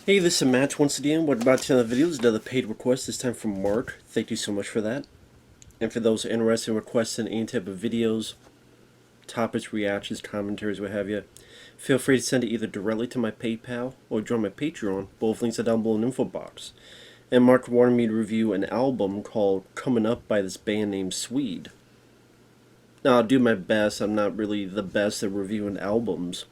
Hey, this is Matt once again. What about another video? This is another paid request, this time from Mark. Thank you so much for that. And for those interested in requesting any type of videos, topics, reactions, commentaries, what have you, feel free to send it either directly to my PayPal or join my Patreon. Both links are down below in the info box. And Mark wanted me to review an album called Coming Up by this band named Suede. Now, I'll do my best. I'm not really the best at reviewing albums.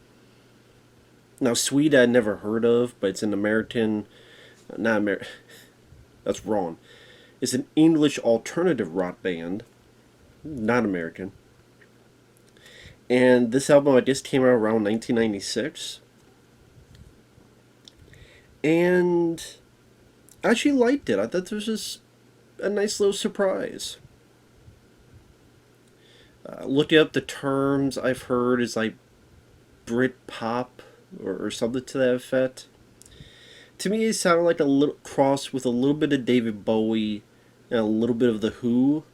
Now, Suede I'd never heard of, but it's an American, not American, that's wrong. It's an English alternative rock band, not American. And this album, I guess, came out around 1996. And I actually liked it. I thought this was just a nice little surprise. Looking up the terms I've heard is like Brit pop or something to that effect. To me, it sounded like a little cross with a little bit of David Bowie and a little bit of The Who.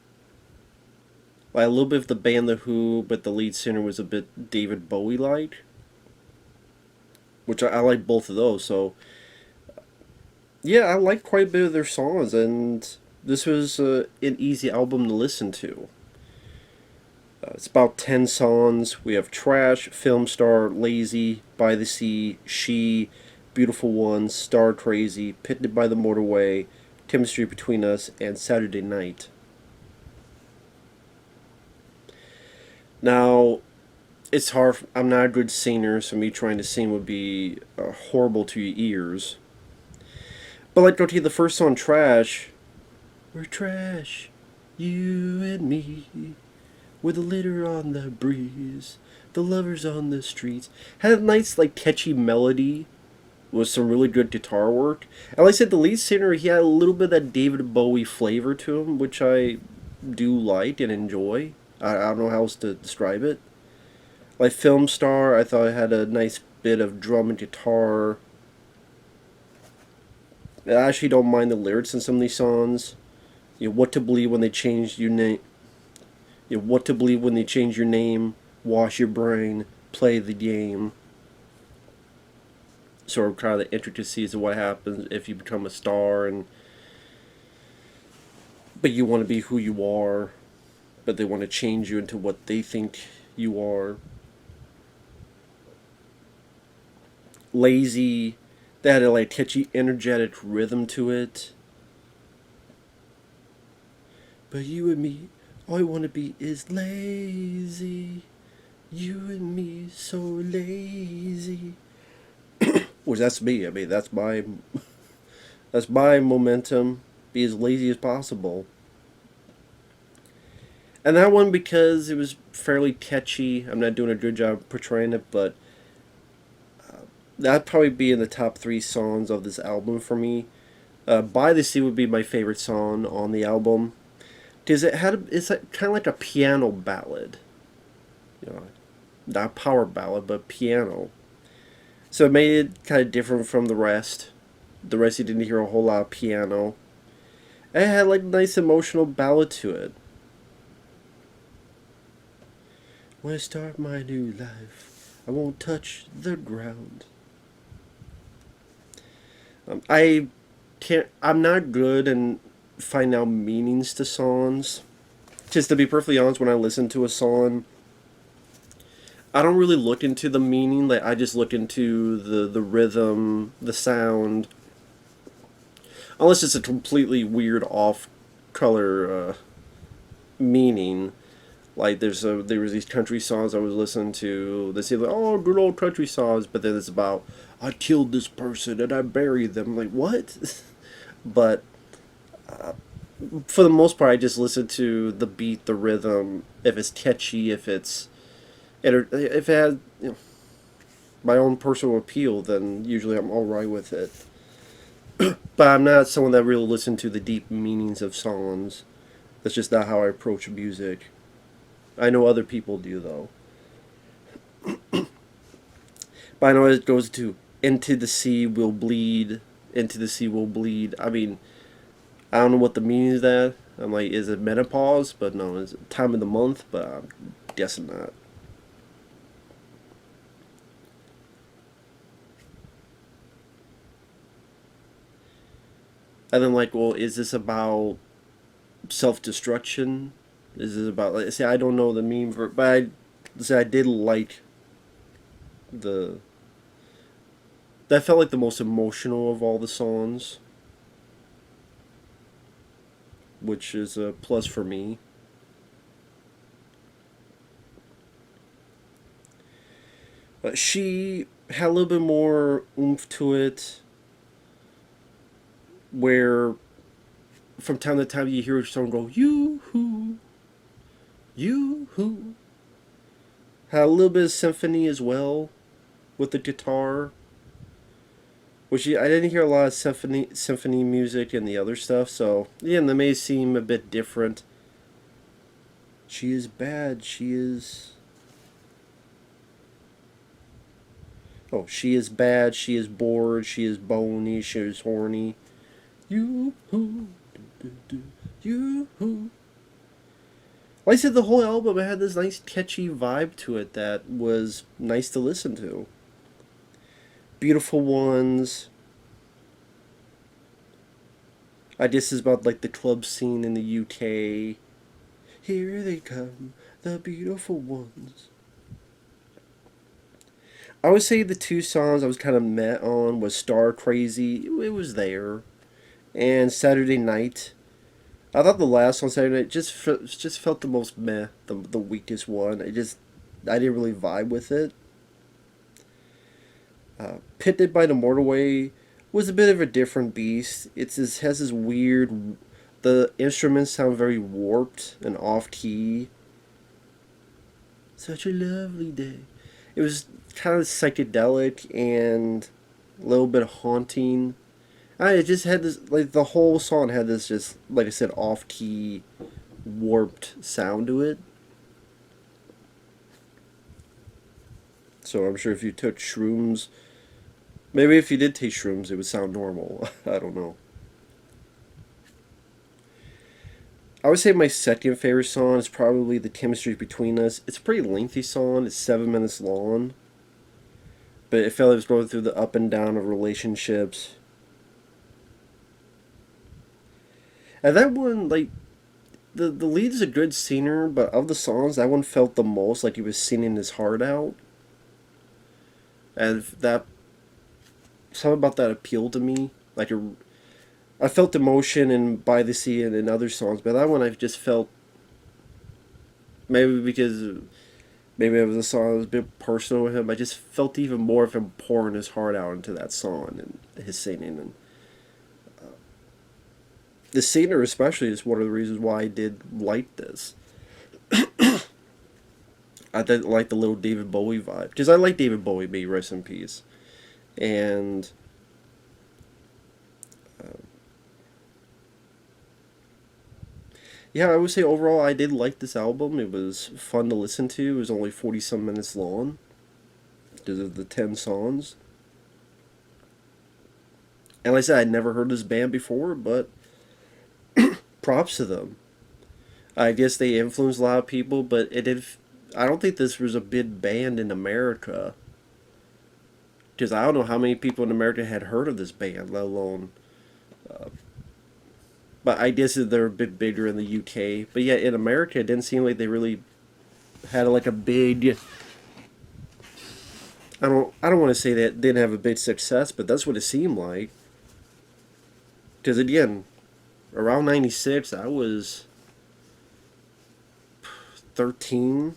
Like a little bit of the band The Who, but the lead singer was a bit David Bowie-like. Which I like both of those, so... Yeah, I like quite a bit of their songs, and this was an easy album to listen to. It's about 10 songs. We have Trash, Film Star, Lazy, By the Sea, She, Beautiful Ones, Star Crazy, Pitted by the Motorway, Chemistry Between Us, and Saturday Night. Now, it's hard. I'm not a good singer, so me trying to sing would be horrible to your ears. But like, go to the first song, Trash. We're trash, you and me. With a litter on the breeze, the lovers on the streets. Had a nice, like, catchy melody with some really good guitar work. And like I said, the lead singer, he had a little bit of that David Bowie flavor to him, which I do like and enjoy. I don't know how else to describe it. Like Film Star, I thought it had a nice bit of drum and guitar. I actually don't mind the lyrics in some of these songs. You know, what to believe when they changed your name. You know, what to believe when they change your name, wash your brain, play the game. Sort of kind of the intricacies of what happens if you become a star, but you want to be who you are, but they want to change you into what they think you are. Lazy, that had a like catchy, energetic rhythm to it. But you and me, all I want to be is lazy. You and me, so lazy. Which that's me. I mean, that's my momentum. Be as lazy as possible. And that one, because it was fairly catchy. I'm not doing a good job portraying it, but that'd probably be in the top 3 songs of this album for me. By the Sea would be my favorite song on the album. Because it's kind of like a piano ballad. You know, not power ballad, but piano. So it made it kind of different from the rest. The rest you didn't hear a whole lot of piano. And it had like a nice emotional ballad to it. When I start my new life, I won't touch the ground. I'm not good in find out meanings to songs. Just to be perfectly honest, when I listen to a song, I don't really look into the meaning. Like, I just look into the rhythm, the sound. Unless it's a completely weird off color meaning. Like there was these country songs I was listening to. They say like, oh, good old country songs, but then it's about I killed this person and I buried them. I'm like, what? But for the most part, I just listen to the beat, the rhythm. If it's catchy, if it has my own personal appeal, then usually I'm all right with it. But I'm not someone that really listens to the deep meanings of songs. That's just not how I approach music. I know other people do though. But I know it goes to into the sea will bleed, into the sea will bleed. I mean, I don't know what the meaning is that. I'm like, is it menopause? But no, it's time of the month, but I'm guessing not. And then like, well, is this about self destruction? Is this about like, see? I don't know the meme for, but I did like the. That felt like the most emotional of all the songs, which is a plus for me. But she had a little bit more oomph to it, where from time to time you hear someone go "you hoo, you hoo." Had a little bit of symphony as well with the guitar, which I didn't hear a lot of symphony music and the other stuff. So yeah, that may seem a bit different. She is bad. She is. Oh, she is bad. She is bored. She is bony. She is horny. You hoo, you hoo. Like I said, the whole album had this nice catchy vibe to it that was nice to listen to. Beautiful Ones. I guess is about like the club scene in the UK. Here they come, the beautiful ones. I would say the two songs I was kind of met on was Star Crazy. It was there, and Saturday Night. I thought the last one, Saturday Night, just felt the most meh, the weakest one. I didn't really vibe with it. Pitted by the Motorway was a bit of a different beast. Has this weird. The instruments sound very warped and off key. Such a lovely day. It was kind of psychedelic and a little bit haunting. It just had this, like, the whole song had this, just like I said, off key, warped sound to it. So I'm sure if you took shrooms, maybe if you did take shrooms, it would sound normal. I don't know. I would say my second favorite song is probably The Chemistry Between Us. It's a pretty lengthy song, it's 7 minutes long. But it felt like it was going through the up and down of relationships. And that one, like, the lead is a good singer, but of the songs, that one felt the most like he was singing his heart out. And that, something about that appealed to me. I felt emotion in By the Sea and in other songs, but that one I just felt, maybe because maybe it was a song that was a bit personal with him. I just felt even more of him pouring his heart out into that song and his singing. And the singer especially is one of the reasons why I did like this. I did like the little David Bowie vibe, because I like David Bowie, may he rest in peace. And yeah, I would say overall I did like this album. It was fun to listen to. It was only 40 some minutes long because of the 10 songs. And like I said, I'd never heard this band before, but props to them. I guess they influenced a lot of people, but it did. I don't think this was a big band in America, because I don't know how many people in America had heard of this band, let alone. But I guess they're a bit bigger in the UK. But yeah, in America, it didn't seem like they really had like a big. I don't want to say that it didn't have a big success, but that's what it seemed like. Because again, around '96, I was 13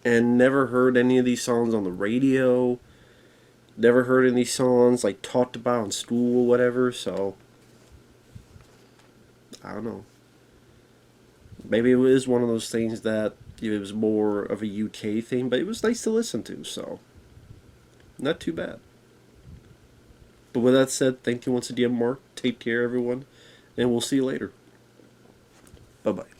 and never heard any of these songs on the radio. Never heard any songs like talked about in school or whatever. So I don't know. Maybe it was one of those things that it was more of a UK thing, but it was nice to listen to. So not too bad. But with that said, thank you once again, Mark. Take care, everyone, and we'll see you later. Bye bye.